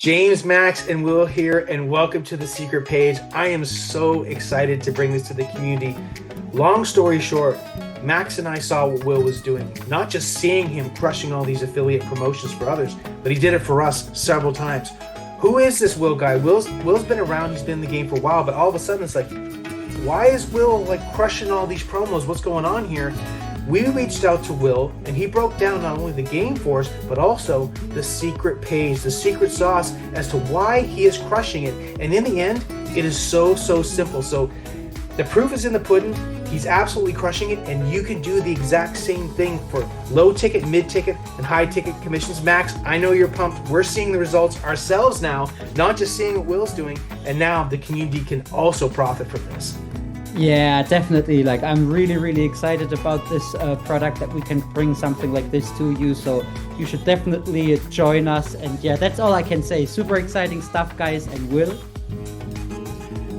James, Max, and Will here, and welcome to the secret page. I am so excited to bring this to the community. Long story short, Max and I saw what Will was doing, not just seeing him crushing all these affiliate promotions for others, but he did it for us several times. Who is this Will guy? Will's been around, he's been in the game for a while, but all of a sudden it's like, why is Will like crushing all these promos? What's going on here? We reached out to Will, and he broke down not only the game for us, but also the secret page, the secret sauce as to why he is crushing it. And in the end, it is so simple. So the proof is in the pudding. He's absolutely crushing it, and you can do the exact same thing for low ticket, mid ticket, and high ticket commissions. Max, I know you're pumped. We're seeing the results ourselves now, not just seeing what Will's doing, and now the community can also profit from this. Yeah, definitely. Like, I'm really excited about this product, that we can bring something like this to you. So you should definitely join us. And yeah, that's all I can say. Super exciting stuff, guys. And Will?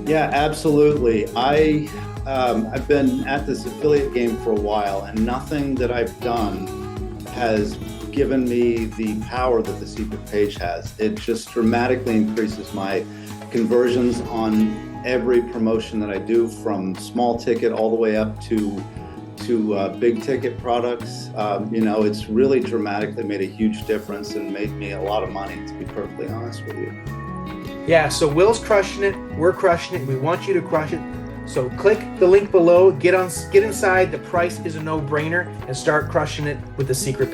Yeah, absolutely. I've been at this affiliate game for a while, and nothing that I've done has given me the power that the secret page has. It just dramatically increases my conversions on every promotion that I do, from small ticket all the way up to big ticket products. It's really dramatically made a huge difference and made me a lot of money, to be perfectly honest with you. Yeah, so Will's crushing it, we're crushing it, we want you to crush it. So click the link below, get inside, the price is a no-brainer, and start crushing it with the secret